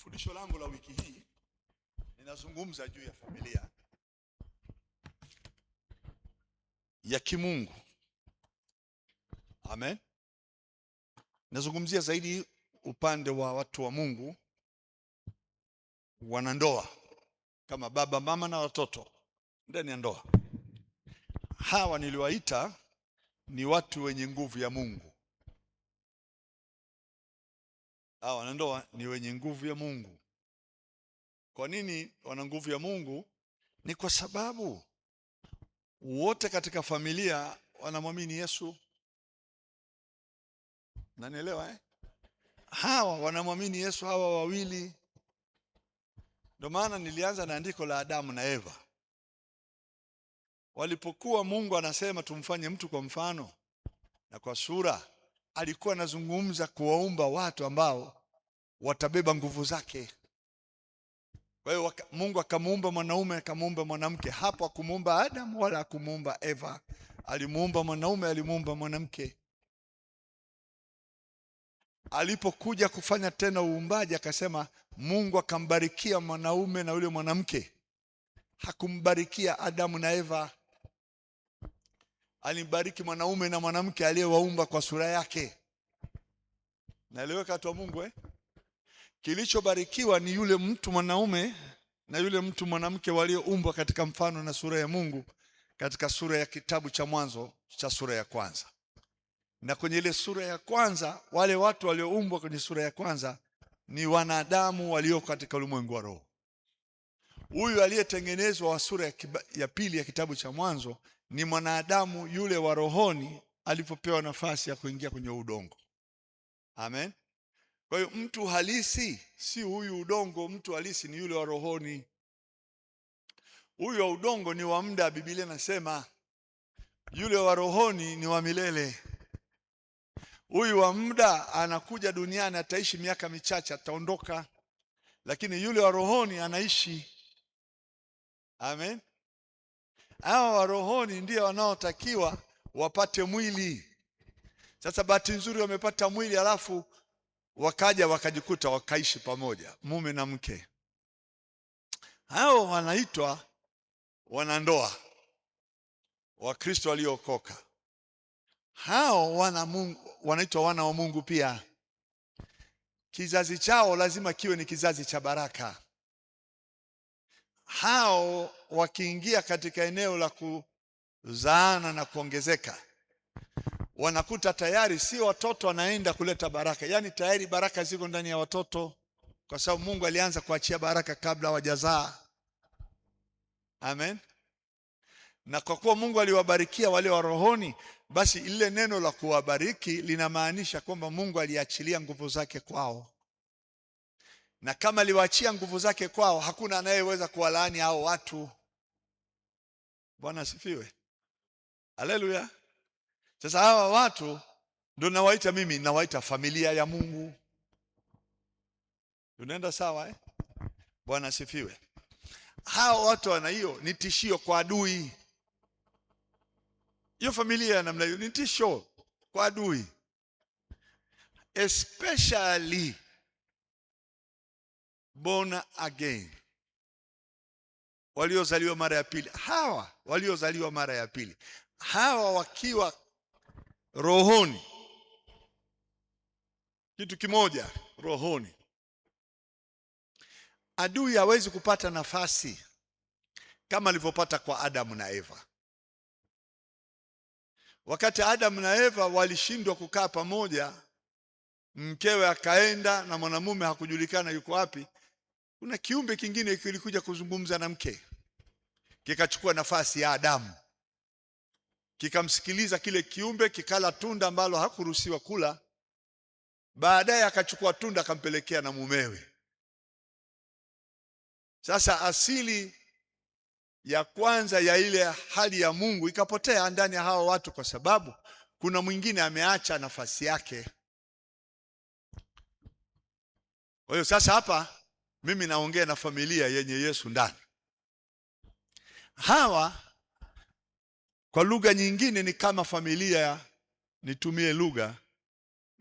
Fundisho langu la wiki hii ninazungumza juu ya familia ya kimungu. Amen. Nazungumzia zaidi upande wa watu wa Mungu, wanandoa, kama baba, mama na watoto ndani ya ndoa. Hawa niliwaita ni watu wenye nguvu ya Mungu. Hawa wanandoa ni wenye nguvu ya Mungu. Kwa nini wana nguvu ya Mungu? Ni kwa sababu wote katika familia wanamwamini Yesu. Unanielewa? Hawa wanamwamini Yesu, hawa wawili. Ndio maana nilianza na andiko la Adamu na Eva. Walipokuwa Mungu anasema tumfanye mtu kwa mfano na kwa sura, alikuwa anazungumza kuwaumba watu ambao watabeba nguvu zake. Kwa hiyo Mungu akamuumba mwanaume, akamuumba mwanamke. Hapo hakumuumba Adam wala hakumuumba Eva. Alimuumba mwanaume, alimuumba mwanamke. Alipokuja kufanya tena uumbaji, akasema Mungu akambarikia mwanaume na yule mwanamke. Hakumbarikia Adamu na Eva. Alimbariki mwanaume na mwanamke aliyewaumba kwa sura yake. Naeleweka watu wa Mungu? Kilichobarikiwa ni yule mtu mwanaume na yule mtu mwanamke walioumbwa katika mfano na sura ya Mungu, katika sura ya kitabu cha Mwanzo cha sura ya kwanza. Na kwenye ile sura ya kwanza, wale watu walioumbwa kwenye sura ya kwanza ni wanadamu walio katika ulimwengu wa roho. Huyu aliyetengenezwa wa sura ya pili ya kitabu cha Mwanzo ni mwanadamu yule wa rohoni, alipopewa nafasi ya kuingia kwenye udongo. Amen. Kwa hiyo mtu halisi si huyu udongo, mtu halisi ni yule wa rohoni. Huyu wa udongo ni wa muda, Biblia inasema. Yule wa rohoni ni wa milele. Huyu wa muda anakuja duniani, ataishi miaka michache, ataondoka. Lakini yule wa rohoni anaishi. Amen. Hawa wa rohoni ndio wanaotakiwa wapate mwili. Sasa bahati nzuri wamepata mwili, alafu wakaja wakajikuta wakaishi pamoja, mume na mke. Hao wanaitwa wanandoa, Wakristo waliookoka. Hao wana Mungu, wanaitwa wana wa Mungu pia. Kizazi chao lazima kiwe ni kizazi cha baraka. Hao wakiingia katika eneo la kuzaana na kuongezeka, wanakuta tayari si watoto wanaenda kuleta baraka. Yaani tayari baraka ziko ndani ya watoto, kwa sababu Mungu alianza kuachia baraka kabla hawajazaa. Amen. Na kwa kuwa Mungu aliwabarikia wale wa rohoni, basi ile neno la kuwabariki linamaanisha kwamba Mungu aliachilia nguvu zake kwao. Na kama aliwaachia nguvu zake kwao, hakuna anayeweza kuwalaani hao watu. Bwana asifiwe. Haleluya. Sasa hawa watu ndio nawaita, mimi nawaita familia ya Mungu. Tunaenda sawa? Bwana asifiwe. Hawa watu wana hiyo ni tishio kwa adui. Hiyo familia ya namna hiyo ni tishio kwa adui. Especially born again, waliozaliwa mara ya pili. Hawa waliozaliwa mara ya pili, hawa wakiwa rohoni, kitu kimoja rohoni, adui hawezi kupata nafasi kama alivyopata kwa Adamu na Eva. Wakati Adamu na Eva walishindwa kukaa pamoja, mkewe akaenda na mwanamume hakujulikana yuko wapi, kuna kiumbe kingine kilikuja kuzungumza na mke, kikachukua nafasi ya Adamu, kikamsikiliza kile kiumbe, kikala tunda ambalo hakuruhusiwa kula. Baadaye akachukua tunda akampelekea na mumewe. Sasa asili ya kwanza ya ile hali ya Mungu ikapotea ndani ya hao watu, kwa sababu kuna mwingine ameacha nafasi yake. Kwa hiyo sasa hapa mimi naongea na familia yenye Yesu ndani. Hawa kwa lugha nyingine ni kama familia, nitumie lugha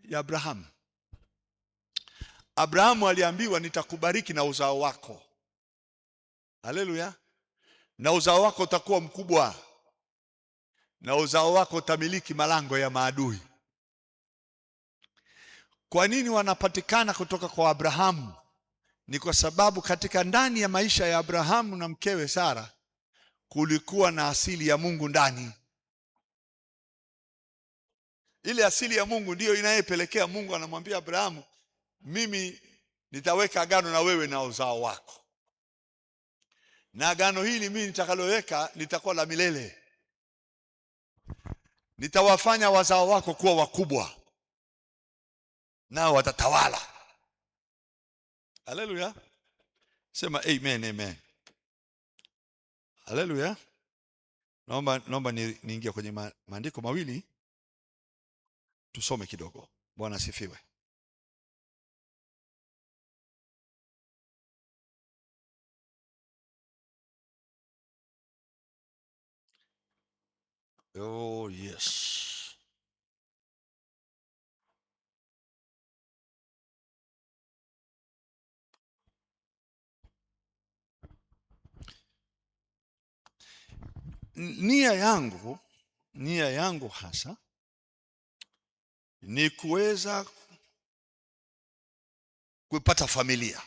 ya Abrahamu. Abrahamu aliambiwa nitakubariki na uzao wako. Haleluya. Na uzao wako utakuwa mkubwa, na uzao wako utamiliki malango ya maadui. Kwa nini wanapatikana kutoka kwa Abrahamu? Ni kwa sababu katika ndani ya maisha ya Abrahamu na mkewe Sara kulikuwa na asili ya Mungu ndani. Ile asili ya Mungu ndiyo inayepelekea Mungu anamwambia Abrahamu, mimi nitaweka agano na wewe na uzao wako, na agano hili mimi nitakaloweka litakuwa la milele. Nitawafanya wazao wako kuwa wakubwa, nao watatawala. Haleluya. Sema amen, amen. Haleluya. Naomba niingie kwenye maandiko mawili tusome kidogo. Bwana asifiwe. Oh yes. Nia yangu hasa ni kuweza kupata familia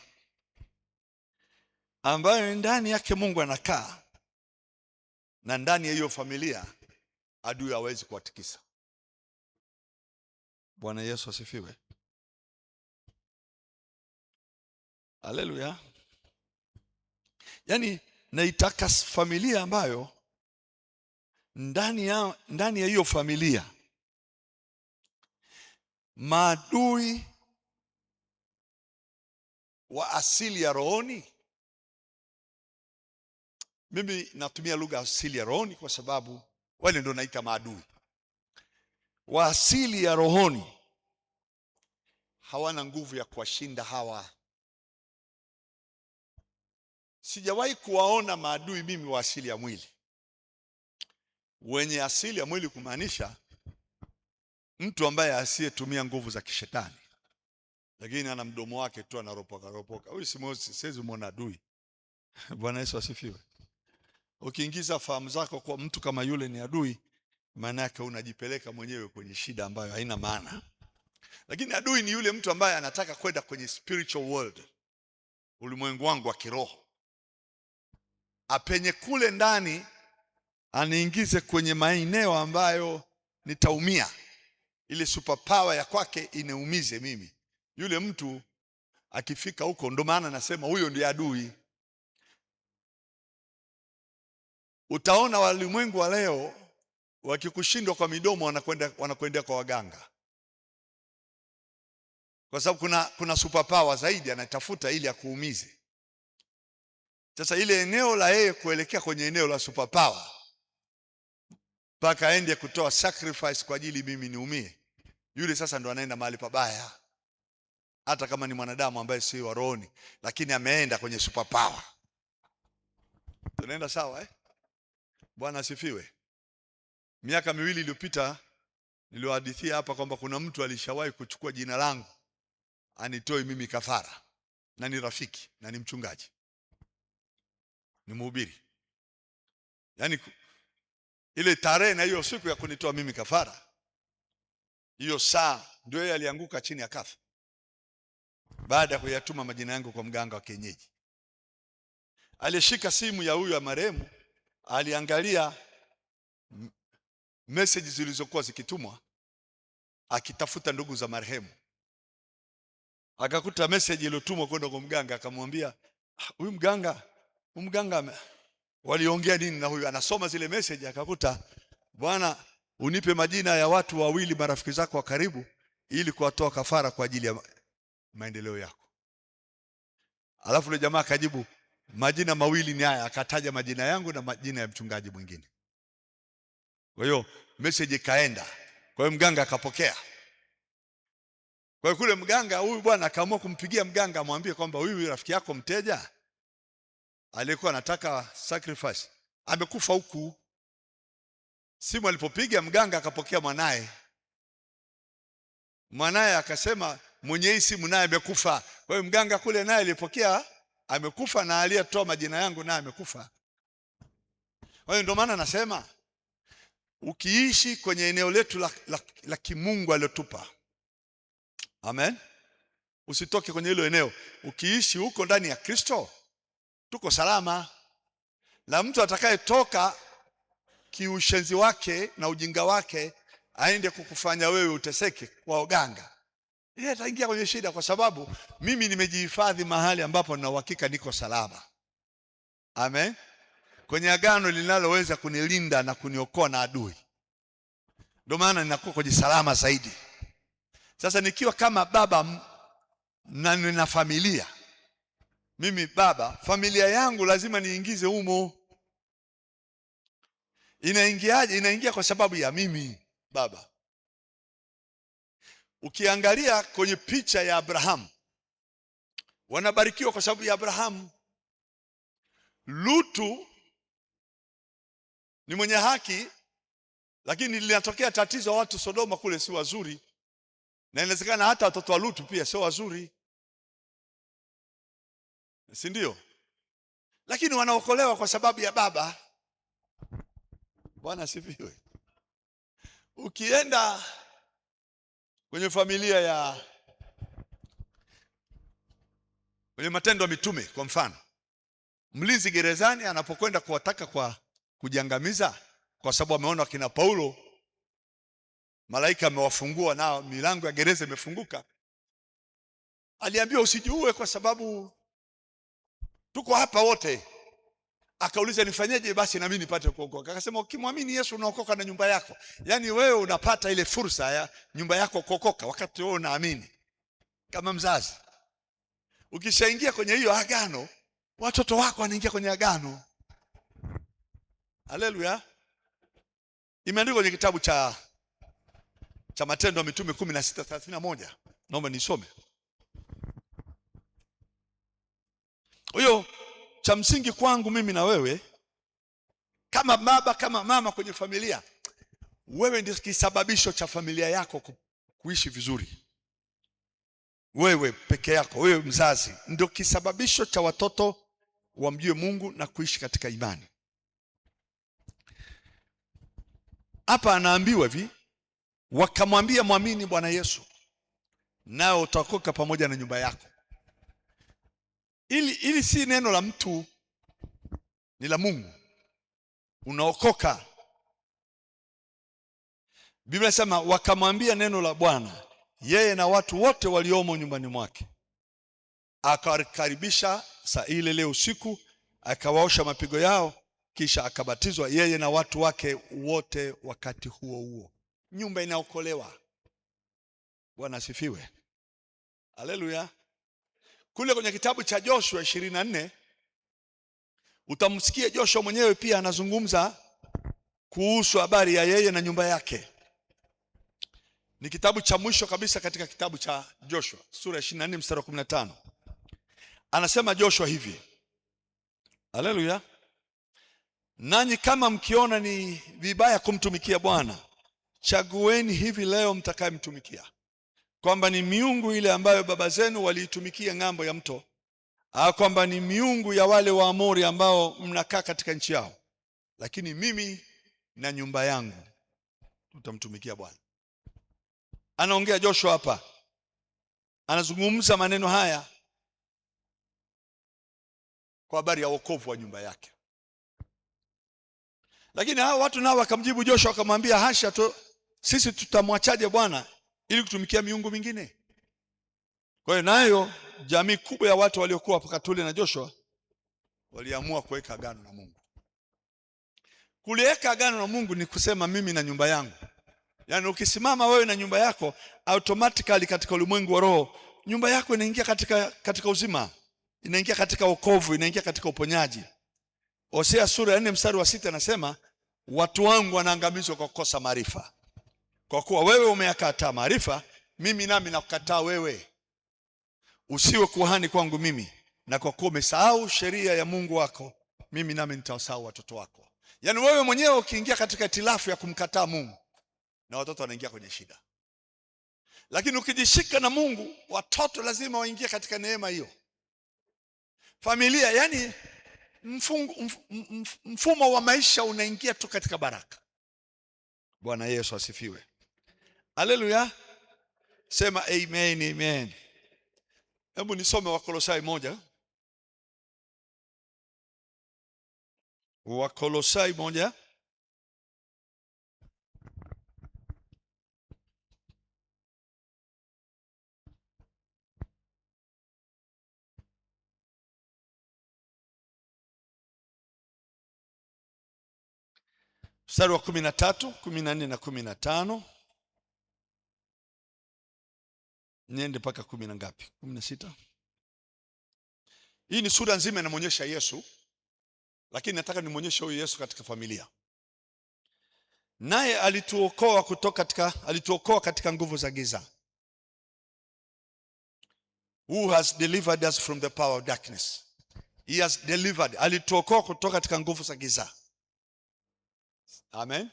ambayo ndani yake Mungu anakaa, na ndani ya hiyo familia adui hawezi kuwatikisa. Bwana Yesu asifiwe. Haleluya. Yaani naitaka familia ambayo ndani ya hiyo familia maadui wa asili ya rohoni. Mimi natumia lugha asili ya rohoni kwa sababu wale ndio naita maadui wa asili ya rohoni. Hawana nguvu ya kuwashinda hawa. Sijawahi kuwaona maadui mimi wa asili ya mwili. Wenye asili ya mwili kumaanisha mtu ambaye asiyetumia nguvu za kishetani, lakini ana mdomo wake tu anaropoka. Huyu siwezi muona adui. Bwana Yesu asifiwe. Ukiingiza fahamu zako kwa mtu kama yule ni adui, maana yake unajipeleka mwenyewe kwenye shida ambayo haina maana. Lakini adui ni yule mtu ambaye anataka kwenda kwenye spiritual world, ulimwengu wangu wa kiroho, apenye kule ndani, aniingize kwenye maeneo ambayo nitaumia, ile superpower ya kwake inaumize mimi. Yule mtu akifika huko, ndo maana nasema huyo ndiye adui. Utaona walimwengu wa leo wakikushindwa kwa midomo wanakwenda kwa waganga, kwa sababu kuna superpower zaidi anatafuta ili akuumize. Sasa ile eneo la yeye kuelekea kwenye eneo la superpower, mpaka aende kutoa sacrifice kwa ajili mimi niumie, yule sasa ndo anaenda mahali pabaya. Hata kama ni mwanadamu ambaye si wa rohoni, lakini ameenda kwenye superpower. Tunaenda sawa eh? Bwana asifiwe. Miaka 2 iliyopita niliwahadithia hapa kwamba kuna mtu alishawahi kuchukua jina langu anitoe mimi kafara, na ni rafiki na ni mchungaji, ni mhubiri. Yaani ile tarehe na hiyo siku ya kunitoa mimi kafara, hiyo saa ndio yeye alianguka chini ya kafa, baada ya kuyatuma majina yangu kwa mganga wa kienyeji. Alishika simu ya huyu ya marehemu, aliangalia message zilizokuwa zikitumwa akitafuta ndugu za marehemu, akakuta message iliyotumwa kwenda kwa mganga. Akamwambia huyu mganga waliongea nini na huyu? Anasoma zile message, akakuta bwana, unipe majina ya watu wawili marafiki zako wa karibu ili kuwatoa kafara kwa ajili ya maendeleo yako. Alafu yule jamaa akajibu majina mawili ni haya, akataja majina yangu na majina ya mchungaji mwingine. Kwa hiyo message ikaenda, kwa hiyo mganga akapokea. Kwa hiyo kule mganga huyu bwana akaamua kumpigia mganga amwambie kwamba huyu rafiki yako mteja alikuwa anataka sacrifice amekufa huku. Simu alipopiga mganga akapokea mwanae akasema, mwenye hii simu naye amekufa. Kwa hiyo mganga kule naye alipokea amekufa, na aliyetoa majina yangu naye amekufa. Kwa hiyo ndio maana nasema ukiishi kwenye eneo letu la kimungu aliyotupa, amen, usitoke kwenye hilo eneo. Ukiishi huko ndani ya Kristo tuko salama. Na mtu atakayetoka kiushenzi wake na ujinga wake aende kukufanya wewe uteseke kwa uganga, yeye ataingia kwenye shida, kwa sababu mimi nimejihifadhi mahali ambapo nina uhakika niko salama, amen, kwenye agano linaloweza kunilinda na kuniokoa na adui. Ndio maana ninakuwa kwenye salama zaidi. Sasa nikiwa kama baba na nina familia, mimi baba, familia yangu lazima niingize humo. Inaingiaje? Inaingia kwa sababu ya mimi baba. Ukiangalia kwenye picha ya Abrahamu, wanabarikiwa kwa sababu ya Abrahamu. Lutu ni mwenye haki, lakini linatokea tatizo, watu Sodoma kule si wazuri, na inawezekana hata watoto wa Lutu pia sio wazuri, si ndio? Lakini wanaokolewa kwa sababu ya baba. Bwana asifiwe. Ukienda kwenye familia ya kwenye Matendo ya Mitume kwa mfano, mlinzi gerezani anapokwenda kuwataka kwa kujiangamiza, kwa sababu ameona kina Paulo malaika amewafungua na milango ya gereza imefunguka, aliambiwa usijiue kwa sababu tuko hapa wote. Akauliza nifanyeje basi na mimi nipate kuokoka? Akasema ukimwamini Yesu unaokoka na nyumba yako. Yaani wewe unapata ile fursa ya nyumba yako kuokoka wakati wewe unaamini kama mzazi. Ukishaingia kwenye hiyo agano, watoto wako wanaingia kwenye agano. Haleluya. Imeandikwa kwenye kitabu cha Matendo ya Mitume 16:31. Naomba nisome. Huyo cha msingi kwangu mimi na wewe kama baba kama mama kwenye familia, wewe ndio kisababisho cha familia yako kuishi vizuri. Wewe peke yako, wewe mzazi ndio kisababisho cha watoto wamjue Mungu na kuishi katika imani. Hapa anaambiwa hivi, wakamwambia muamini Bwana Yesu nao utaokoka pamoja na nyumba yako. Ili si neno la mtu, ni la Mungu. Unaokoka. Biblia inasema wakamwambia neno la Bwana yeye na watu wote waliomo nyumbani mwake. Akawakaribisha saa ile leo usiku, akawaosha mapigo yao, kisha akabatizwa yeye na watu wake wote wakati huo huo. Nyumba inaokolewa. Bwana asifiwe. Haleluya. Kule kwenye kitabu cha Joshua 24 utamsikia Joshua mwenyewe pia anazungumza kuhusu habari ya yeye na nyumba yake. Ni kitabu cha mwisho kabisa katika kitabu cha Joshua, sura ya 24 mstari wa 15. Anasema Joshua hivi. Haleluya. Nanyi kama mkiona ni vibaya kumtumikia Bwana, chagueni hivi leo mtakayemtumikia, kwamba ni miungu ile ambayo baba zenu waliitumikia ng'ambo ya mto, au kwamba ni miungu ya wale Waamori ambao mnakaa katika nchi yao, lakini mimi na nyumba yangu tutamtumikia Bwana. Anaongea Joshua hapa, anazungumza maneno haya kwa habari ya wokovu wa nyumba yake. Lakini hao watu nao wakamjibu Joshua wakamwambia, hasha tu, sisi tutamwachaje Bwana ili kutumikia miungu mingine? Kwa hiyo nayo jamii kubwa ya watu waliokuwa wakati ule na Joshua waliamua kuweka agano na Mungu. Kuliweka agano na Mungu ni kusema mimi na nyumba yangu. Yaani ukisimama wewe na nyumba yako, automatically katika ulimwengu wa roho, nyumba yako inaingia katika uzima, inaingia katika wokovu, inaingia katika uponyaji. Hosea sura ya 4 mstari wa 6 anasema, watu wangu wanaangamizwa kwa kukosa maarifa. Kwa kuwa wewe umeyakataa maarifa, mimi nami nakukataa wewe. Usiwe kuhani kwangu mimi, na kwa kuwa umesahau sheria ya Mungu wako, mimi nami nitawasahau watoto wako. Yaani wewe mwenyewe ukiingia katika itilafu ya kumkataa Mungu, na watoto wanaingia kwenye shida. Lakini ukijishika na Mungu, watoto lazima waingie katika neema hiyo. Familia, yani mfumo wa maisha unaingia tu katika baraka. Bwana Yesu asifiwe. Haleluya. Sema amen, amen. Hebu nisome Wakolosai 1. Wakolosai 1. Mstari wa 13, 14 na 15. Niende mpaka 10 na ngapi? 16. Hii ni sura nzima inamwonyesha Yesu, lakini nataka nimwonyeshe huyu Yesu katika familia. Naye alituokoa katika nguvu za giza. Who has delivered us from the power of darkness. He has delivered. Alituokoa kutoka katika nguvu za giza. Amen.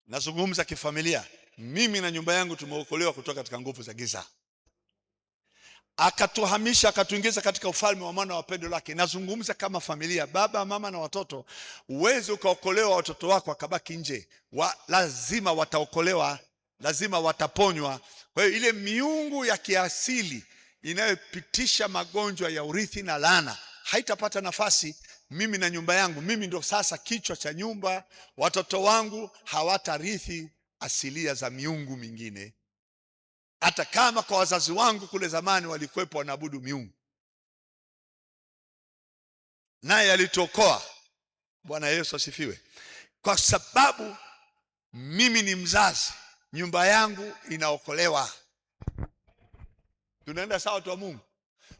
Nazungumza kifamilia. Mimi na nyumba yangu tumeokolewa kutoka katika nguvu za giza. Akatuhamisha, akatuingiza katika ufalme wa mwana wa pendo lake. Nazungumza kama familia, baba, mama na watoto. Uweze ukaokolewa watoto wako akabaki nje. Lazima wataokolewa, lazima wataponywa. Kwa hiyo ile miungu ya kiasili inayopitisha magonjwa ya urithi na laana haitapata nafasi. Mimi na nyumba yangu, mimi ndo sasa kichwa cha nyumba. Watoto wangu hawatarithi asilia za miungu mingine. Hata kama kwa wazazi wangu kule zamani walikuwepo wanaabudu miungu. Naye alituokoa. Bwana Yesu asifiwe. Kwa sababu mimi ni mzazi, nyumba yangu inaokolewa. Tunaenda sawa, watu wa Mungu?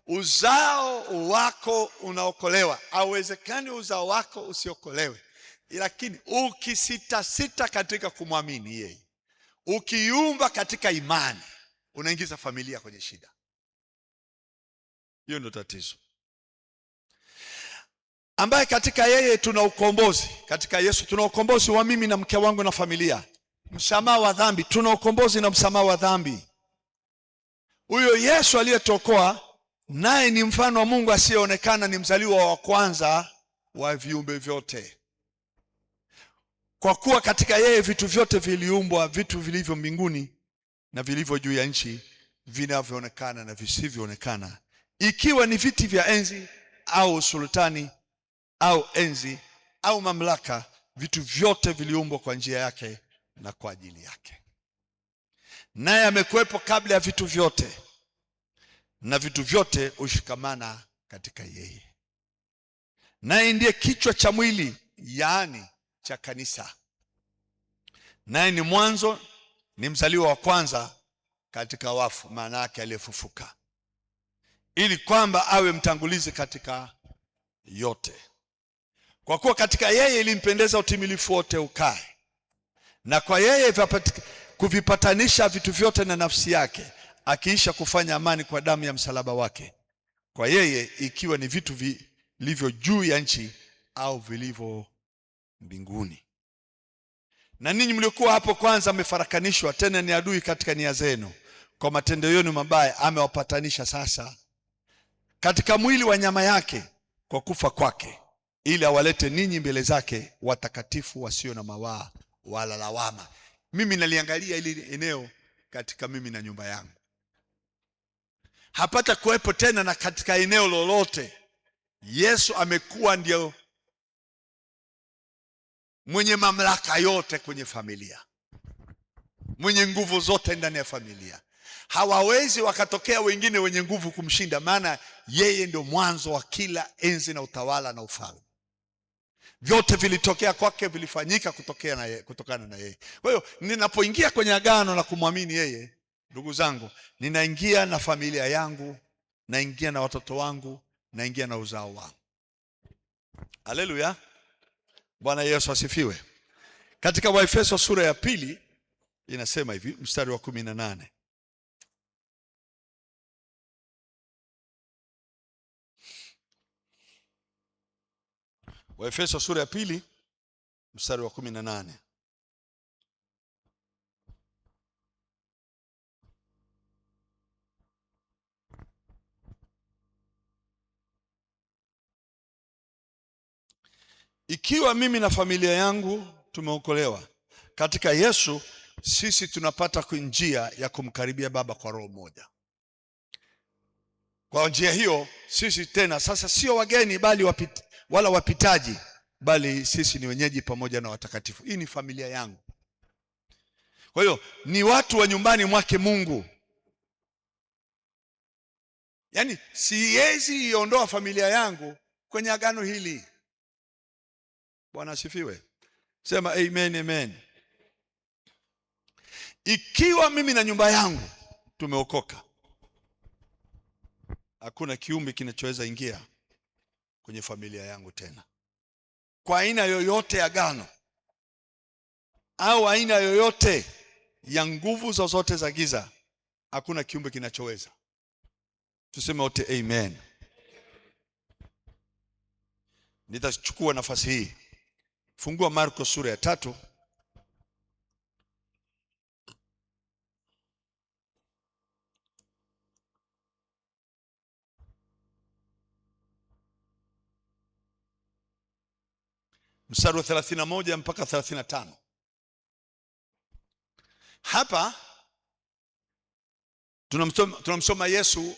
Uzao wako unaokolewa. Hauwezekani uzao wako usiokolewe. Lakini ukisitasita katika kumwamini yeye, ukiumba katika imani, unaingiza familia kwenye shida. Hiyo ndio tatizo. Ambaye katika yeye tuna ukombozi. Katika Yesu tuna ukombozi wa mimi na mke wangu na familia. Msamaha wa dhambi. Tuna ukombozi na msamaha wa dhambi. Huyo Yesu aliyetuokoa, naye ni mfano wa Mungu asiyeonekana, ni mzaliwa wa kwanza wa viumbe vyote. Kwa kuwa katika yeye vitu vyote viliumbwa, vitu vilivyo mbinguni na vilivyo juu ya nchi, vinavyoonekana na visivyoonekana, ikiwa ni viti vya enzi au usultani au enzi au mamlaka. Vitu vyote viliumbwa kwa njia yake na kwa ajili yake. Naye amekuwepo kabla ya vitu vyote, na vitu vyote hushikamana katika yeye. Naye ndiye kichwa cha mwili, yaani cha kanisa. Naye ni mwanzo, ni mzaliwa wa kwanza katika wafu, maana yake aliyefufuka, ili kwamba awe mtangulizi katika yote. Kwa kuwa katika yeye ilimpendeza utimilifu wote ukae, na kwa yeye kuvipatanisha vitu vyote na nafsi yake, akiisha kufanya amani kwa damu ya msalaba wake. Kwa yeye ikiwa ni vitu vilivyo juu ya nchi au vilivyo mbinguni. Na ninyi mliokuwa hapo kwanza mmefarakanishwa, tena ni adui katika nia zenu, kwa matendo yenu mabaya amewapatanisha sasa katika mwili wa nyama yake kwa kufa kwake, ili awalete ninyi mbele zake watakatifu, wasio na mawaa wala lawama. Mimi naliangalia ili eneo katika mimi na nyumba yangu. Hapata kuwepo tena na katika eneo lolote. Yesu amekuwa ndio mwenye mamlaka yote kwenye familia, mwenye nguvu zote ndani ya familia. Hawawezi wakatokea wengine wenye nguvu kumshinda, maana yeye ndio mwanzo wa kila enzi na utawala na ufalme. Vyote vilitokea kwake, vilifanyika kutokana na yeye. Kwa hiyo ninapoingia kwenye agano la kumwamini yeye, ndugu zangu, ninaingia na familia yangu, naingia na watoto wangu, naingia na uzao wangu. Haleluya. Bwana Yesu asifiwe. Katika Waefeso sura ya 2 inasema hivi, mstari wa 18. Waefeso sura ya 2 mstari wa 18. Ikiwa mimi na familia yangu tumeokolewa katika Yesu, sisi tunapata njia ya kumkaribia Baba kwa roho moja. Kwa njia hiyo sisi tena sasa sio wageni wala wapitaji, bali sisi ni wenyeji pamoja na watakatifu. Hii ni familia yangu. Kwa hiyo ni watu wa nyumbani mwake Mungu. Yaani siwezi iondoa familia yangu kwenye agano hili. Bwana asifiwe. Sema amen, amen. Ikiwa mimi na nyumba yangu tumeokoka, hakuna kiumbe kinachoweza ingia kwenye familia yangu tena, kwa aina yoyote ya agano au aina yoyote ya nguvu zozote za giza. Hakuna kiumbe kinachoweza. Tuseme wote amen. Nitachukua nafasi hii. Fungua Marko sura ya 3. Mstari wa 31 mpaka 35. Hapa tunamsoma Yesu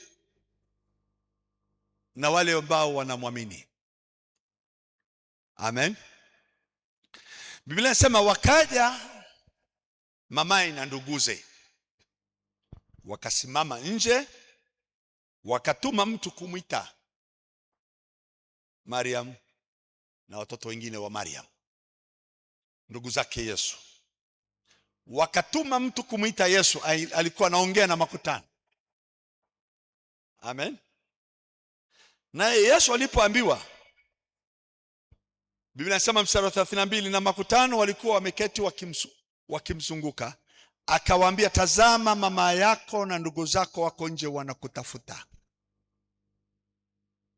na wale ambao wanamwamini. Amen. Biblia inasema wakaja mamaye na nduguze, wakasimama nje, wakatuma mtu kumwita Mariam na watoto wengine wa Mariam, ndugu zake Yesu. Wakatuma mtu kumwita Yesu. Alikuwa anaongea na makutano. Amen. Naye Yesu alipoambiwa, Biblia inasema mstari wa 32, na makutano walikuwa wameketi wakimzunguka, akawaambia, tazama mama yako na ndugu zako wako nje wanakutafuta.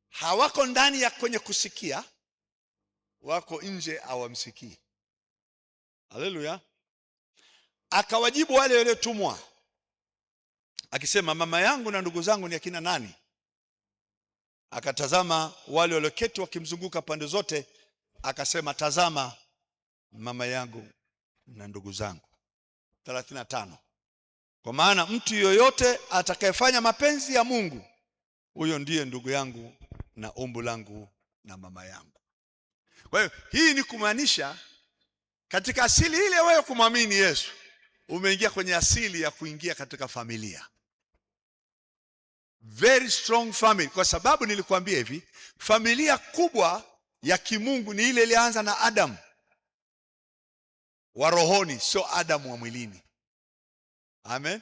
Hawako ndani ya kwenye kusikia, wako nje hawamsikii. Haleluya. Akawajibu wale waliotumwa akisema, mama yangu na ndugu zangu ni akina nani? Akatazama wale walioketi wakimzunguka pande zote, akasema, tazama mama yangu na ndugu zangu. 35. Kwa maana mtu yoyote atakayefanya mapenzi ya Mungu, huyo ndiye ndugu yangu na umbu langu na mama yangu. Kwa hiyo hii ni kumaanisha katika asili ile wewe kumwamini Yesu, umeingia kwenye asili ya kuingia katika familia. Very strong family. Kwa sababu nilikwambia hivi, familia kubwa ya kimungu ni ile ilianza na Adam wa rohoni, sio Adam wa mwilini. Amen.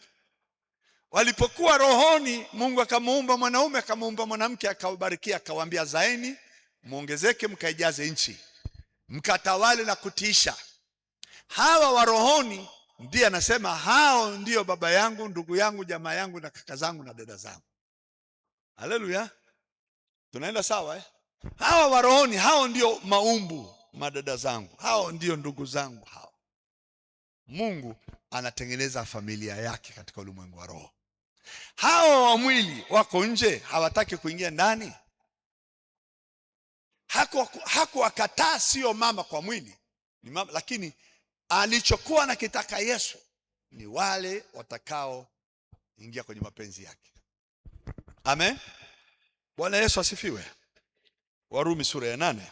Walipokuwa rohoni, Mungu akamuumba mwanaume, akamuumba mwanamke, akawabarikia, akawaambia, zaeni, muongezeke, mkaijaze nchi, mkatawale na kutiisha. Hawa wa rohoni ndiye anasema hao ndio baba yangu, ndugu yangu, jamaa yangu na kaka zangu na dada zangu. Haleluya. Tunaenda sawa eh? Hawa wa rohoni, hao ndio maumbu, madada zangu, hao ndio ndugu zangu hao. Mungu anatengeneza familia yake katika ulimwengu wa roho. Hao wa mwili wako nje, hawataki kuingia ndani. Hakuwakataa, sio mama kwa mwili, ni mama, lakini alichokuwa nakitaka Yesu ni wale watakao ingia kwenye mapenzi yake. Amen. Bwana Yesu asifiwe. Warumi sura ya 8.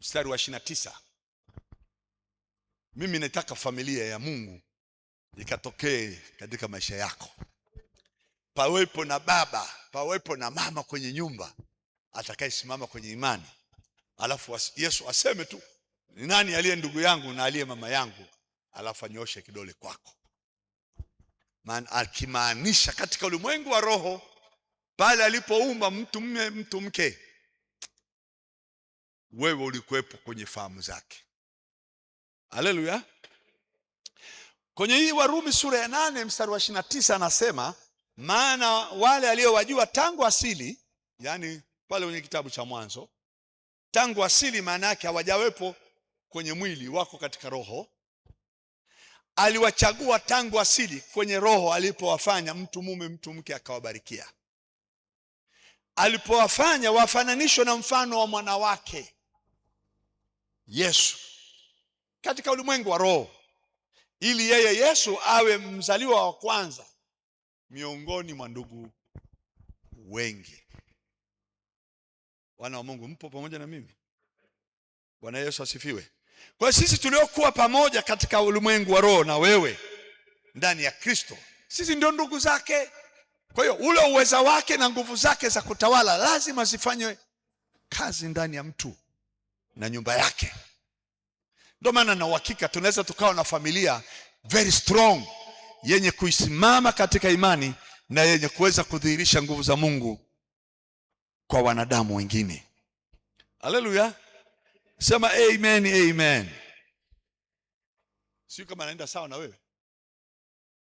Mstari wa 29. Mimi nataka familia ya Mungu ikatokee katika maisha yako. Pawepo na baba, pawepo na mama kwenye nyumba atakayesimama kwenye imani. Alafu Yesu aseme tu, ni nani aliye ndugu yangu na aliye mama yangu, alafu anyoshe kidole kwako. Maana akimaanisha katika ulimwengu wa roho, pale alipoumba mtu mume mtu mke, wewe ulikuwepo kwenye fahamu zake. Haleluya. Kwenye hii Warumi sura ya 8 mstari wa 29 anasema, maana wale aliowajua tangu asili, yani pale kwenye kitabu cha Mwanzo, tangu asili maana yake hawajawepo kwenye mwili, wako katika roho. Aliwachagua tangu asili kwenye roho alipowafanya mtu mume mtu mke, akawabarikia. Alipowafanya wafananishwe na mfano wa mwana wake Yesu katika ulimwengu wa roho, ili yeye Yesu awe mzaliwa wa kwanza miongoni mwa ndugu wengi. Wana wa Mungu, mpo pamoja na mimi? Bwana Yesu asifiwe. Kwa sisi tuliokuwa pamoja katika ulimwengu wa roho na wewe ndani ya Kristo, sisi ndio ndugu zake. Kwa hiyo ule uweza wake na nguvu zake za kutawala lazima zifanywe kazi ndani ya mtu na nyumba yake. Ndio maana na uhakika tunaweza tukawa na familia very strong, yenye kuisimama katika imani na yenye kuweza kudhihirisha nguvu za Mungu kwa wanadamu wengine. Haleluya. Sema amen, amen. Sio kama naenda sawa na wewe.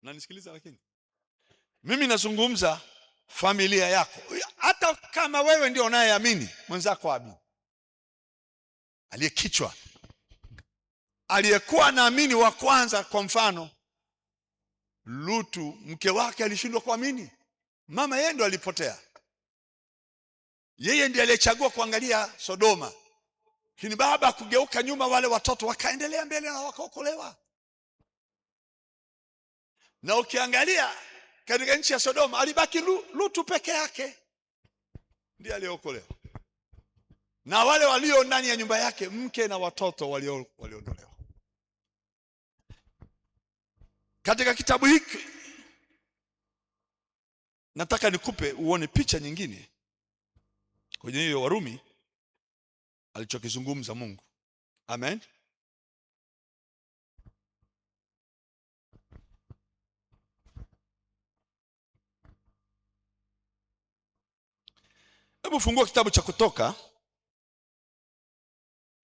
Unanisikiliza? Lakini mimi nazungumza familia yako. Hata kama wewe ndio unayeamini, mwenzako amini. Aliyekichwa, aliyekuwa naamini wa kwanza, kwa mfano Lutu, mke wake alishindwa kuamini. Mama yeye ndo alipotea. Yeye ndiye aliyechagua kuangalia Sodoma. Lakini baba kugeuka nyuma, wale watoto wakaendelea mbele na wakaokolewa. Na ukiangalia katika nchi ya Sodoma alibaki Lutu peke yake ndiye aliokolewa. Na wale walio ndani ya nyumba yake, mke na watoto, waliondolewa. Katika kitabu hiki nataka nikupe uone picha nyingine kwenye hiyo Warumi alichokizungumza Mungu. Amen. Hebu fungua kitabu cha Kutoka.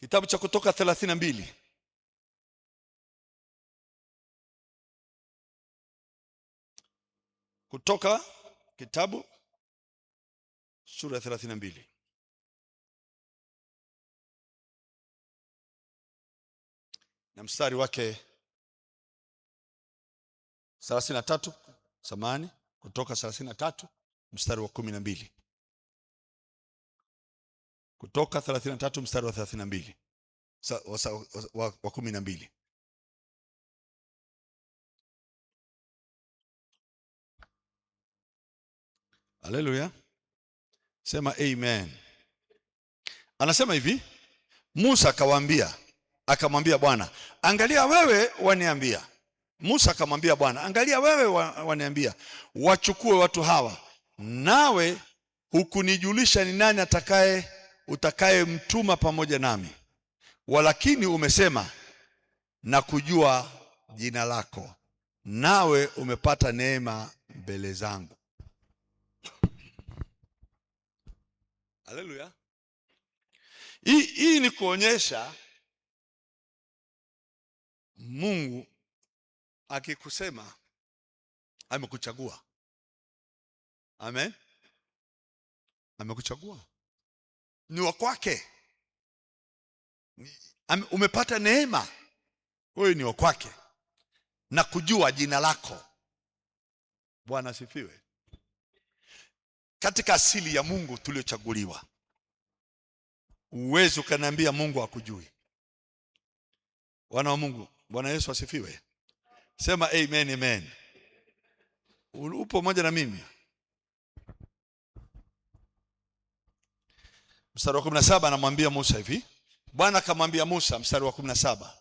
Kitabu cha Kutoka 32. Kutoka kitabu sura 32. Na mstari wake 33, samani, Kutoka 33 mstari wa 12. Kutoka 33 mstari wa 32 wa 12. Haleluya. Sema amen. Anasema hivi, Musa akamwambia Bwana, angalia wewe waniambia. Musa akamwambia Bwana, angalia wewe waniambia wachukue watu hawa, nawe hukunijulisha ni nani utakaye mtuma pamoja nami. Walakini umesema na kujua jina lako, nawe umepata neema mbele zangu. Haleluya. Hii ni kuonyesha Mungu akikusema amekuchagua. Amen. Amekuchagua, ni wa kwake. Umepata neema, wewe ni wa kwake, na kujua jina lako. Bwana asifiwe. Katika asili ya Mungu tuliochaguliwa, uwezo ukaniambia Mungu hakujui. Wana wa Mungu, Bwana Yesu asifiwe. Sema amen, amen. Upo moja na mimi? Mstari wa 17 anamwambia Musa hivi. Bwana akamwambia Musa, mstari wa 17,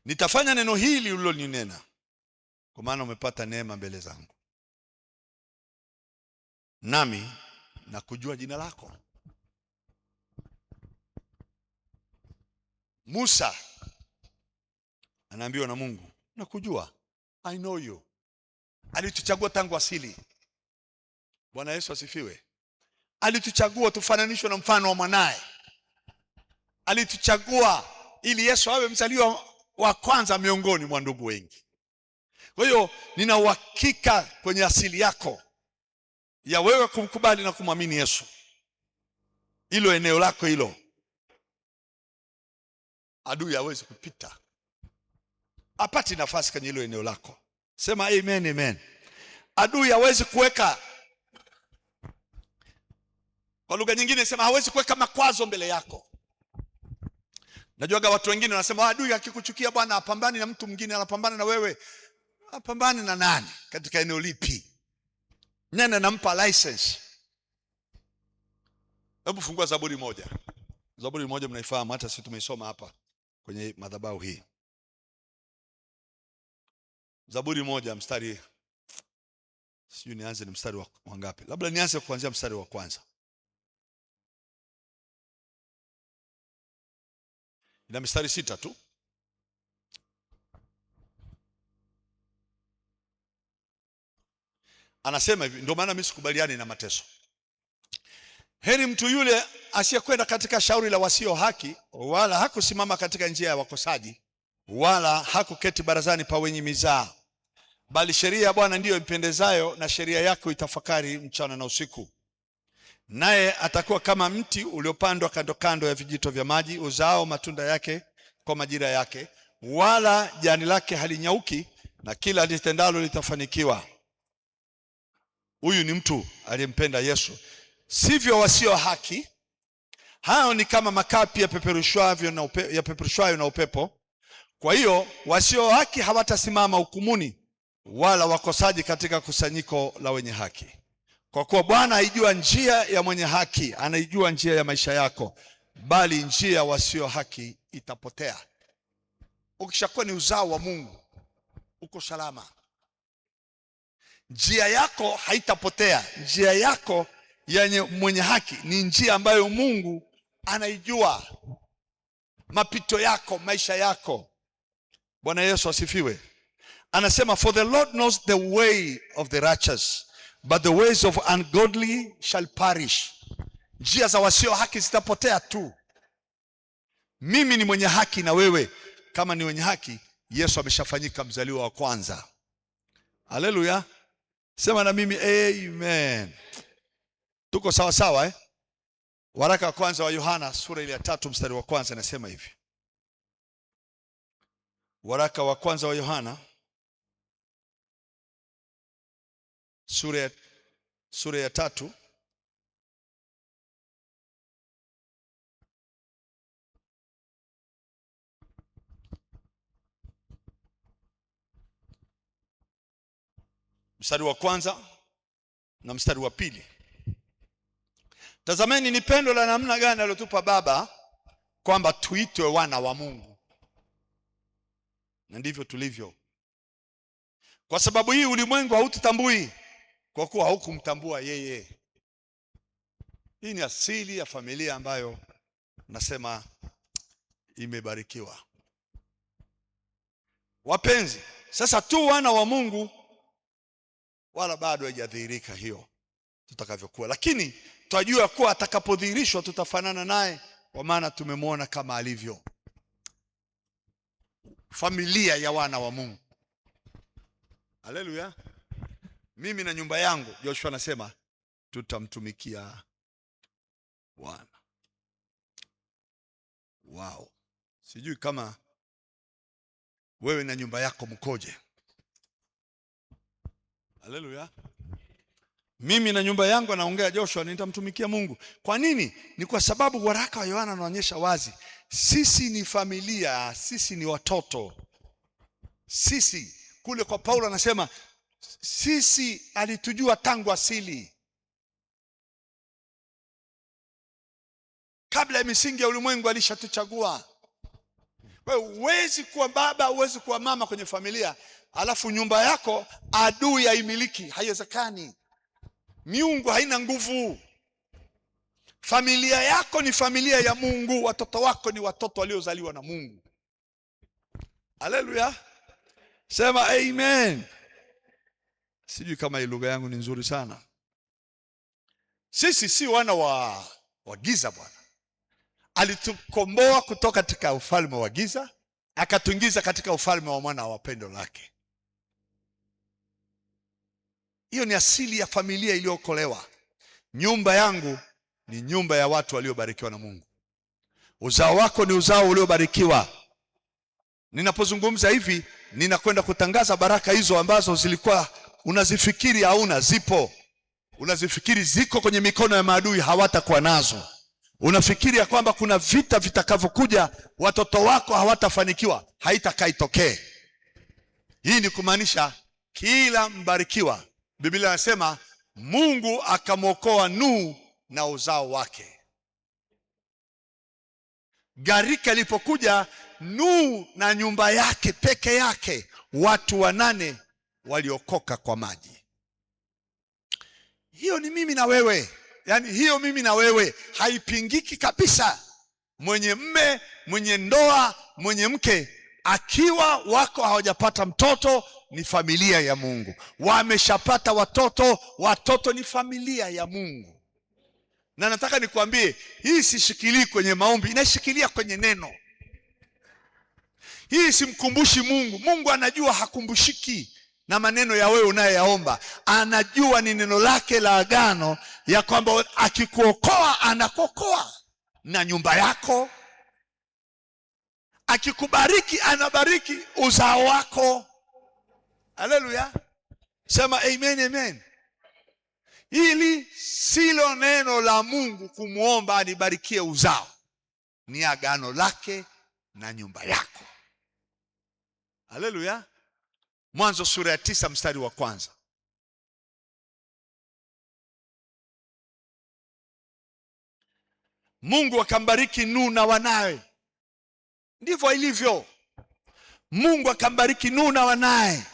nitafanya neno hili uliloninena, kwa maana umepata neema mbele zangu, nami na kujua jina lako. Musa anaambiwa na Mungu, na kujua, I know you. Alituchagua tangu asili. Bwana Yesu asifiwe. Alituchagua tufananishwe na mfano wa mwanae. Alituchagua ili Yesu awe mzaliwa wa kwanza miongoni mwa ndugu wengi. Kwa hiyo nina uhakika kwenye asili yako ya wewe kumkubali na kumwamini Yesu, hilo eneo lako hilo adui hawezi kupita, hapati nafasi kwenye hilo eneo lako. Sema amen, amen. Adui hawezi kuweka, kwa lugha nyingine sema hawezi kuweka makwazo mbele yako. Najuaga watu wengine wanasema adui akikuchukia bwana apambani na mtu mwingine, anapambana na wewe. Apambani na nani? Katika eneo lipi? Nani anampa license? Hebu fungua Zaburi 1. Zaburi 1 mnaifahamu, hata sisi tumeisoma hapa kwenye madhabahu hii. Zaburi 1 mstari, sijui nianze ni mstari wa ngapi? Labda nianze kuanzia mstari wa kwanza. Ina mstari 6 tu. Anasema hivi, ndio maana mimi sikubaliani na mateso. Heri mtu yule asiyekwenda katika shauri la wasio haki, wala hakusimama katika njia ya wakosaji, wala hakuketi barazani pa wenye mizaa. Bali sheria ya Bwana ndiyo impendezayo, na sheria yako itafakari mchana na usiku. Naye atakuwa kama mti uliopandwa kando kando ya vijito vya maji, uzao matunda yake kwa majira yake, wala jani lake halinyauki, na kila litendalo litafanikiwa. Huyu ni mtu aliyempenda Yesu. Sivyo wasio haki, hao ni kama makapi yapeperushwayo na upepo. Kwa hiyo wasio haki hawatasimama hukumuni, wala wakosaji katika kusanyiko la wenye haki. Kwa kuwa Bwana haijua njia ya mwenye haki, anaijua njia ya maisha yako, bali njia ya wasio haki itapotea. Ukishakuwa ni uzao wa Mungu, uko salama. Njia yako haitapotea. Njia yako yenye mwenye haki ni njia ambayo Mungu anaijua, mapito yako, maisha yako. Bwana Yesu asifiwe. Anasema for the Lord knows the way of the righteous, but the ways of ungodly shall perish. Njia za wasio haki zitapotea tu. Mimi ni mwenye haki, na wewe kama ni mwenye haki, Yesu ameshafanyika mzaliwa wa kwanza. Haleluya. Sema na mimi amen. Tuko sawa sawa Waraka wa kwanza wa Yohana sura ile ya 3 mstari wa kwanza inasema hivi. Waraka wa kwanza wa Yohana sura ya 3 mstari wa kwanza na mstari wa pili. Tazameni ni pendo la namna gani aliyotupa Baba, kwamba tuitwe wana wa Mungu, na ndivyo tulivyo. Kwa sababu hii ulimwengu haututambui, kwa kuwa haukumtambua yeye. Hii ni asili ya familia ambayo nasema imebarikiwa. Wapenzi, sasa tu wana wa Mungu, wala bado haijadhihirika hiyo tutakavyokuwa, lakini tunajua kuwa atakapodhihirishwa tutafanana naye, kwa maana tumemwona kama alivyo. Familia ya wana wa Mungu. Haleluya. Mimi na nyumba yangu, Joshua anasema tutamtumikia Bwana. Wow. Sijui kama wewe na nyumba yako mkoje. Haleluya. Mimi na nyumba yangu, anaongea Joshua, nitamtumikia Mungu. Kwa nini? Ni kwa sababu waraka wa Yohana unaonyesha wazi, sisi ni familia, sisi ni watoto. Sisi kule kwa Paulo anasema sisi alitujua tangu asili, kabla ya misingi ya ulimwengu alishatuchagua. Wewe huwezi kuwa baba, huwezi kuwa mama kwenye familia alafu nyumba yako adui haimiliki. Haiwezekani. Miungu haina nguvu. Familia yako ni familia ya Mungu, watoto wako ni watoto waliozaliwa na Mungu. Haleluya. Sema amen. Sijui kama hii lugha yangu ni nzuri sana. Sisi si wana wa giza. Bwana alitukomboa kutoka katika ufalme wa giza, akatuingiza katika ufalme wa mwana wa pendo lake. Hiyo ni asili ya familia iliyookolewa. Nyumba yangu ni nyumba ya watu waliobarikiwa na Mungu. Uzao wako ni uzao uliobarikiwa. Ninapozungumza hivi, ninakwenda kutangaza baraka hizo ambazo zilikuwa unazifikiri hauna, zipo. Unazifikiri ziko kwenye mikono ya maadui, hawatakuwa nazo. Unafikiri ya kwamba kuna vita vitakavyokuja watoto wako hawatafanikiwa, haitakaitokee. Hii ni kumaanisha kila mbarikiwa, Biblia inasema Mungu akamwokoa Nuhu na uzao wake. Gharika ilipokuja, Nuhu na nyumba yake peke yake, watu 8 waliokoka kwa maji. Hiyo ni mimi na wewe. Yaani hiyo mimi na wewe haipingiki kabisa. Mwenye mme, mwenye ndoa, mwenye mke, akiwa wako hawajapata mtoto, ni familia ya Mungu. Wameshapata watoto, watoto ni familia ya Mungu. Na nataka nikwambie, hii sishikilii kwenye maombi, inashikilia kwenye neno. Hii simkumbushi Mungu. Mungu anajua hakumbushiki na maneno ya wewe unayeyaomba. Anajua ni neno lake la agano ya kwamba akikuokoa anakuokoa na nyumba yako. Akikubariki anabariki uzao wako. Haleluya. Sema amen, amen. Hili silo neno la Mungu kumuomba anibarikie uzao. Ni agano lake na nyumba yako. Haleluya. Mwanzo sura ya 9 mstari wa 1. Mungu akambariki Nuhu na wanawe. Ndivyo ilivyo. Mungu akambariki Nuhu na wanawe.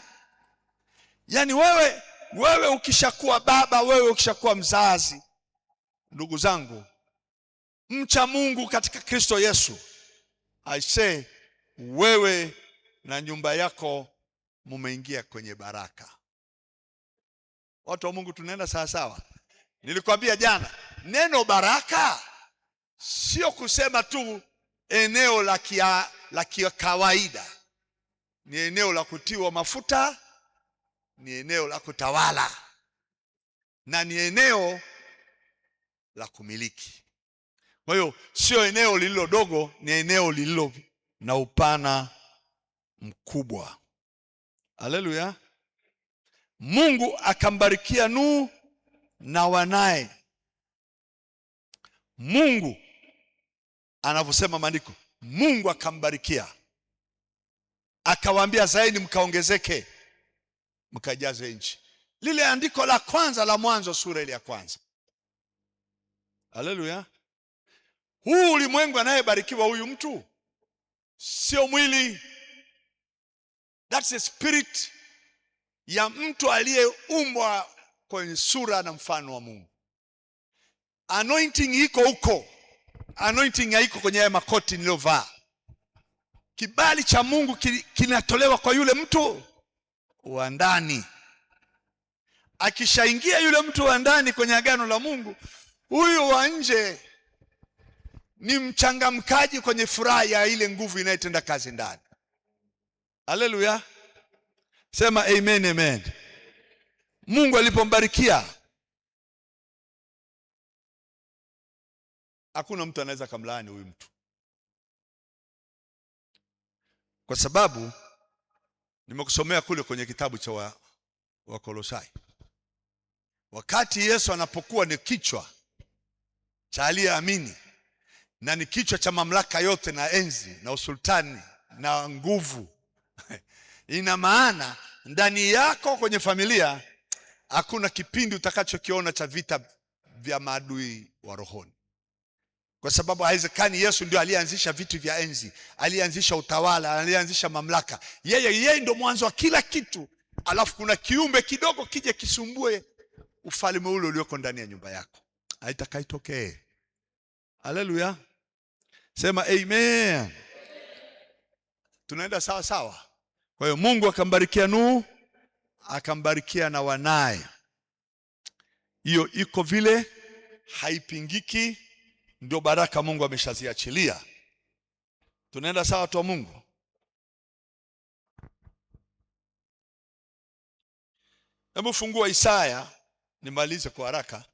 Yaani wewe ukishakuwa baba, wewe ukishakuwa mzazi, ndugu zangu, mcha Mungu katika Kristo Yesu, I say wewe na nyumba yako mumeingia kwenye baraka. Watu wa Mungu, tunaenda sawa sawa. Nilikwambia jana, neno baraka sio kusema tu eneo la kawaida. Ni eneo la kutiwa mafuta, ni eneo la kutawala, na ni eneo la kumiliki. Kwa hiyo sio eneo lililo dogo, ni eneo lililo na upana mkubwa. Haleluya. Mungu akambarikia Nuhu na wanae. Mungu anavyosema maandiko, Mungu akambarikia, akawaambia zaeni mkaongezeke, mkajaze nchi. Lile andiko la kwanza la Mwanzo sura ile ya 1. Haleluya. Huu ulimwengu anayebarikiwa huyu mtu sio mwili. That's a spirit ya mtu aliyeumbwa kwenye sura na mfano wa Mungu. Anointing iko huko. Anointing haiko kwenye haya makoti niliyovaa. Kibali cha Mungu kinatolewa kwa yule mtu wa ndani. Akishaingia yule mtu wa ndani kwenye agano la Mungu, huyu wa nje ni mchangamkaji kwenye furaha ya ile nguvu inayotenda kazi ndani. Haleluya. Sema amen, amen. Mungu alipombarikia, hakuna mtu anaweza kumlaani huyu mtu, kwa sababu nimekusomea kule kwenye kitabu cha Wakolosai. Wakati Yesu anapokuwa ni kichwa cha aliyeamini, na ni kichwa cha mamlaka yote na enzi na usultani na nguvu, ina maana ndani yako kwenye familia hakuna kipindi utakachokiona cha vita vya maadui wa rohoni. Kwa sababu haiwezekani. Yesu ndio alianzisha vitu vya enzi, alianzisha utawala, alianzisha mamlaka. Yeye ndio mwanzo wa kila kitu. Alafu kuna kiumbe kidogo kije kisumbue ufalme ule ulioko ndani ya nyumba yako. Haitakaitokee. Haleluya. Sema amen. Tunaenda sawa sawa. Kwa hiyo Mungu akambarikia Nuhu, akambarikia na wanae. Hiyo iko vile, haipingiki. Ndio baraka Mungu ameshaziachilia. Tunaenda sawa watu wa Mungu. Hebu fungua Isaya, nimalize kwa haraka.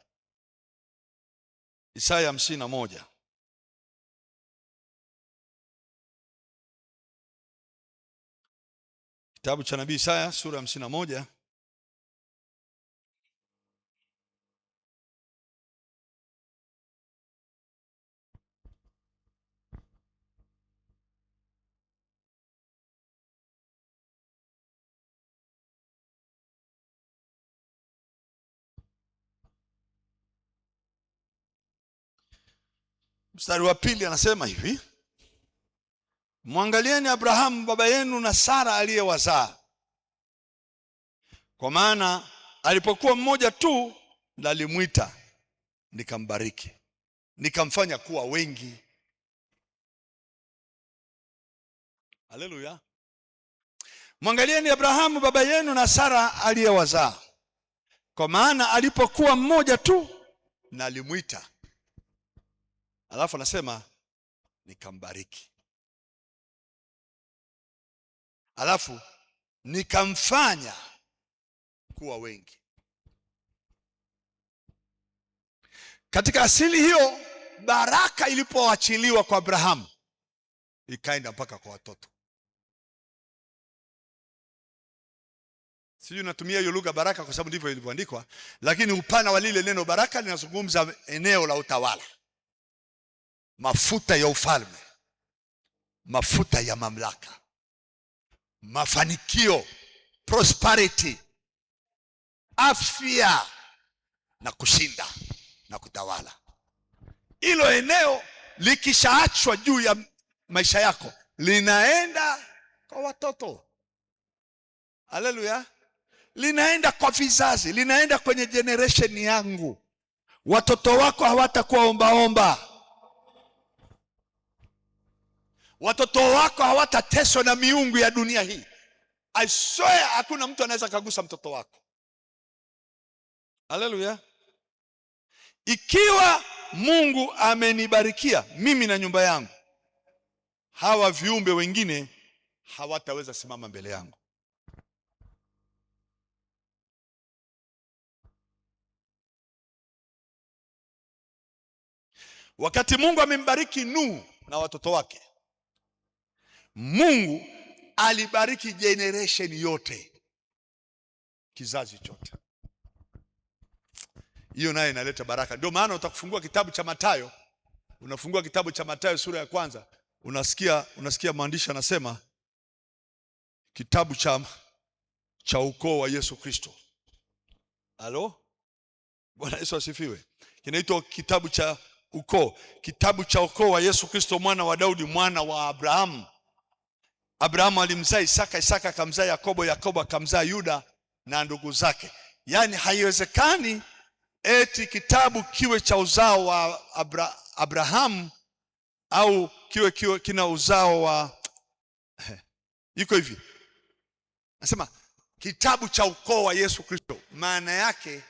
Isaya 51. Kitabu cha nabii Isaya sura ya 51. Mstari wa 2 anasema hivi: mwangalieni Abrahamu baba yenu na Sara aliyewazaa, kwa maana alipokuwa mmoja tu nalimwita, nikambariki, nikamfanya kuwa wengi. Haleluya. Mwangalieni Abrahamu baba yenu na Sara aliyewazaa, kwa maana alipokuwa mmoja tu nalimwita. Alafu anasema nikambariki, alafu nikamfanya kuwa wengi. Katika asili hiyo, baraka ilipoachiliwa kwa Abrahamu ikaenda mpaka kwa watoto. Sijui natumia hiyo lugha baraka kwa sababu ndivyo ilivyoandikwa, lakini upana wa lile neno baraka linazungumza eneo la utawala, mafuta ya ufalme, mafuta ya mamlaka, mafanikio, prosperity, afya na kushinda na kutawala. Hilo eneo likishaachwa juu ya maisha yako linaenda kwa watoto. Haleluya. Linaenda kwa vizazi, linaenda kwenye generation yangu. Watoto wako hawatakuwa ombaomba. Watoto wako hawatateswa na miungu ya dunia hii. I swear hakuna mtu anaweza kagusa mtoto wako. Haleluya. Ikiwa Mungu amenibarikia mimi na nyumba yangu, hawa viumbe wengine hawataweza simama mbele yangu. Wakati Mungu amembariki Nuhu na watoto wake, Mungu alibariki generation yote, kizazi chote. Hiyo naye inaleta baraka. Ndio maana utakufungua kitabu cha Mathayo, unafungua kitabu cha Mathayo sura ya 1, unasikia maandishi anasema kitabu cha ukoo wa Yesu Kristo. Halo? Bwana Yesu asifiwe. Kinaitwa kitabu cha ukoo, kitabu cha ukoo wa Yesu Kristo, mwana wa Daudi, mwana wa Abrahamu. Abrahamu alimzaa Isaka, Isaka akamzaa Yakobo, Yakobo akamzaa Yuda na ndugu zake. Yaani haiwezekani eti kitabu kiwe cha uzao wa Abrahamu au kiwe kina uzao wa iko hivi. Nasema kitabu cha ukoo wa Yesu Kristo, maana yake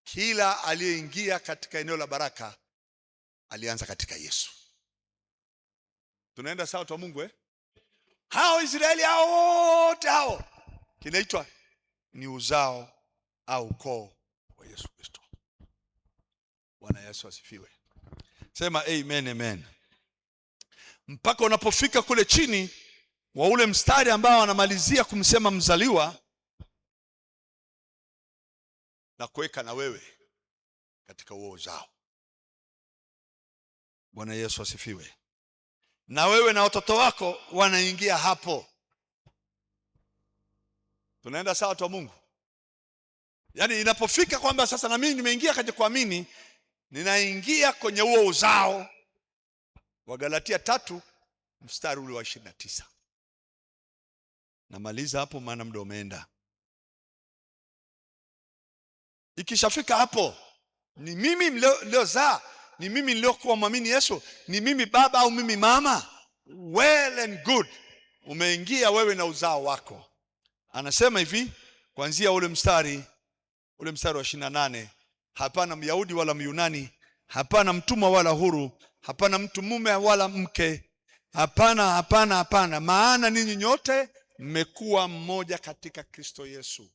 kila aliyeingia katika eneo la baraka alianza katika Yesu. Tunaenda sawa, watu wa Mungu Hao Israeli hao wote hao kinaitwa ni uzao au ukoo wa Yesu Kristo. Bwana Yesu asifiwe. Sema amen, amen. Mpaka unapofika kule chini wa ule mstari ambao anamalizia kumsema mzaliwa na kuweka na wewe katika huo uzao. Bwana Yesu asifiwe. Na wewe na watoto wako wanaingia hapo. Tunaenda sawa, watu wa Mungu? Yaani inapofika kwamba sasa na mimi nimeingia katika kuamini, ninaingia kwenye huo uzao. Wagalatia 3 mstari ule wa 29. Namaliza hapo maana muda umeenda. Ikishafika hapo, ni mimi niliozaa, ni mimi niliokuwa muamini Yesu, ni mimi baba au mimi mama, well and good. Umeingia wewe na uzao wako. Anasema hivi kuanzia ule mstari wa 28, hapana Myahudi wala Myunani, hapana mtumwa wala huru, hapana mtu mume wala mke, hapana, maana ninyi nyote mmekuwa mmoja katika Kristo Yesu.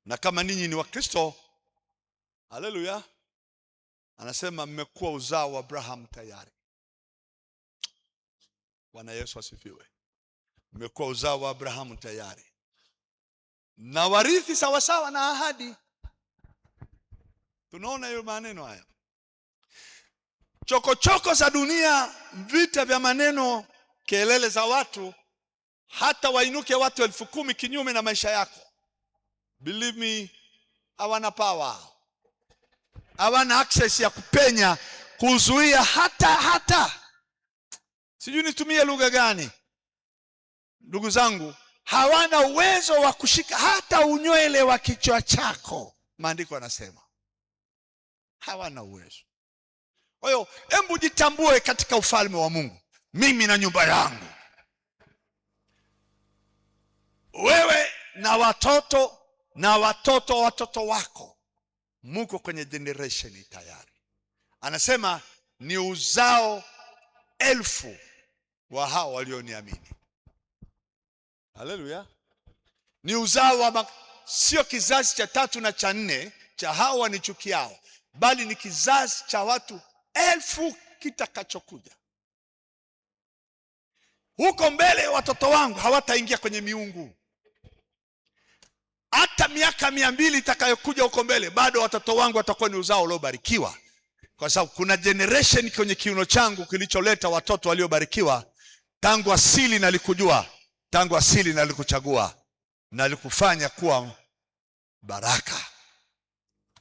Na kama ninyi ni wa Kristo, haleluya, anasema mmekuwa uzao wa Abraham tayari. Bwana Yesu asifiwe. Mmekuwa uzao wa Abrahamu tayari na warithi sawasawa na ahadi. Tunaona hiyo maneno haya, chokochoko za dunia, vita vya maneno, kelele za watu, hata wainuke watu 10,000 kinyume na maisha yako. Believe me, hawana power, hawana access ya kupenya kuzuia hata sijui nitumie lugha gani. Ndugu zangu, hawana uwezo wa kushika hata unywele wa kichwa chako. Maandiko yanasema hawana uwezo. Kwa hiyo hebu jitambue katika ufalme wa Mungu. Mimi na nyumba yangu, wewe na watoto na watoto wako, muko kwenye generation tayari. Anasema ni uzao 1000 wa hao walioniamini. Haleluya. Ni uzao wa sio kizazi cha 3 na cha 4 cha hao wanichukiao, bali ni kizazi cha watu 1000 kitakachokuja. Huko mbele watoto wangu hawataingia kwenye miungu. Hata miaka 200 itakayokuja huko mbele, bado watoto wangu watakuwa ni uzao uliobarikiwa, kwa sababu kuna generation kwenye kiuno changu kilicholeta watoto waliobarikiwa. Tangu asili nalikujua, tangu asili nalikuchagua, nalikufanya kuwa baraka.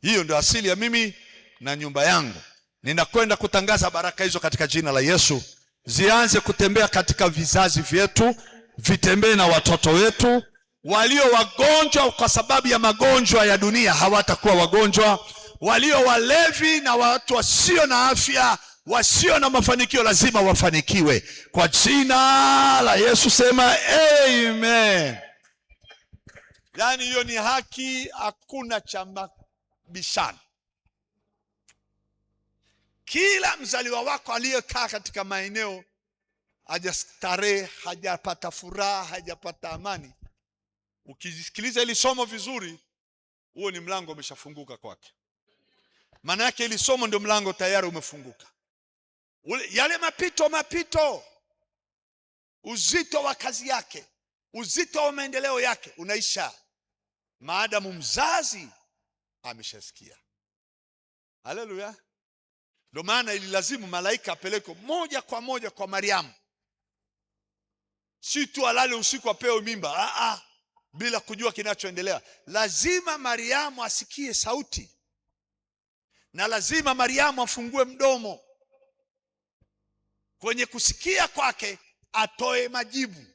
Hiyo ndio asili ya mimi na nyumba yangu. Ninakwenda kutangaza baraka hizo katika jina la Yesu, zianze kutembea katika vizazi vyetu, vitembee na watoto wetu. Walio wagonjwa kwa sababu ya magonjwa ya dunia hawatakuwa wagonjwa. Walio walevi na watu wasio na afya, wasio na mafanikio, lazima wafanikiwe kwa jina la Yesu. Sema amen. Yani hiyo ni haki, hakuna cha mabishano. Kila mzaliwa wako aliyekaa katika maeneo hajastarehe, hajapata furaha, hajapata amani, ukisikiliza hili somo vizuri, huo ni mlango umeshafunguka kwake. Maana yake hili somo ndio mlango tayari umefunguka. Yale mapito, uzito wa kazi yake, uzito wa maendeleo yake unaisha maadamu mzazi ameshasikia. Haleluya. Ndio maana ililazimu malaika apeleke moja kwa moja kwa Mariamu, si tu alale usiku apewe mimba, bila kujua kinachoendelea. Lazima Mariamu asikie sauti, na lazima Mariamu afungue mdomo. Kwenye kusikia kwake atoe majibu.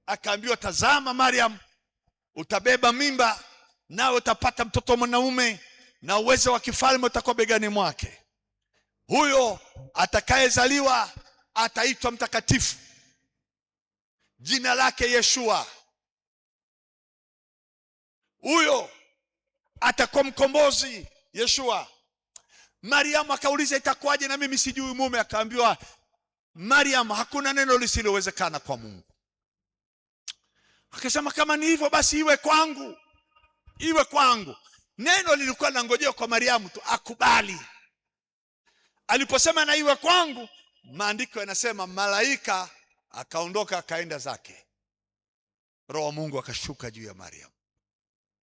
Akaambiwa, tazama Mariamu, utabeba mimba, nawe utapata mtoto mwanaume, na uwezo wa kifalme utakuwa begani mwake. Huyo atakayezaliwa ataitwa mtakatifu, jina lake Yeshua. Huyo atakuwa mkombozi, Yeshua. Mariamu akauliza, itakuwaje na mimi sijui mume? Akaambiwa, Mariamu, hakuna neno lisilowezekana kwa Mungu. Akasema, kama ni hivyo basi iwe kwangu, iwe kwangu. Neno lilikuwa linangojea kwa Mariamu tu akubali. Aliposema na iwe kwangu, maandiko yanasema malaika akaondoka akaenda zake. Roho wa Mungu akashuka juu ya Mariamu.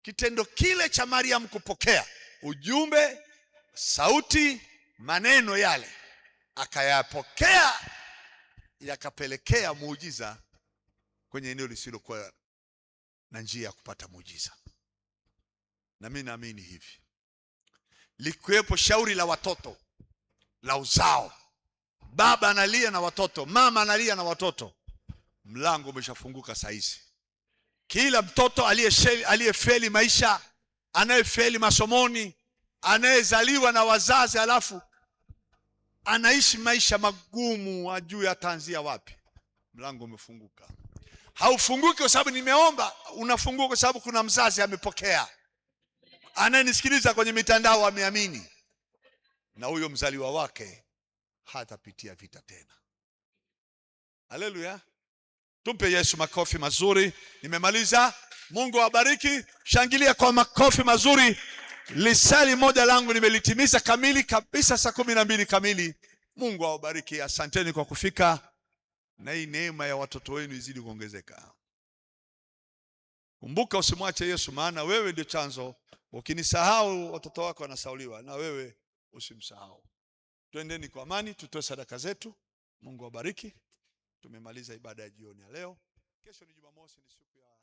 Kitendo kile cha Mariamu kupokea ujumbe, sauti, maneno yale, akayapokea, yakapelekea muujiza kwenye eneo lisilokuwa na njia ya kupata muujiza. Na mimi naamini hivi, likiwepo shauri la watoto, la uzao, baba analia na watoto, mama analia na watoto, mlango umeshafunguka saizi. Kila mtoto aliyefeli maisha, anayefeli masomoni, anayezaliwa na wazazi alafu anaishi maisha magumu, ajui ataanzia wapi, mlango umefunguka. Haufunguki kwa sababu nimeomba, unafunguka kwa sababu kuna mzazi amepokea, anayenisikiliza kwenye mitandao ameamini, na huyo mzaliwa wake hatapitia vita tena. Haleluya. Tumpe Yesu makofi mazuri. Nimemaliza. Mungu awabariki. Shangilia kwa makofi mazuri. Lisali moja langu nimelitimiza kamili kabisa, saa 12 kamili. Mungu awabariki. Asanteni kwa kufika. na hii neema ya watoto wenu izidi kuongezeka. Kumbuka usimwache Yesu, maana wewe ndio chanzo. Ukinisahau watoto wako wanasauliwa, na wewe usimsahau. Twendeni kwa amani, tutoe sadaka zetu. Mungu awabariki. Tumemaliza ibada ya jioni ya leo. Kesho ni Jumamosi, ni siku ya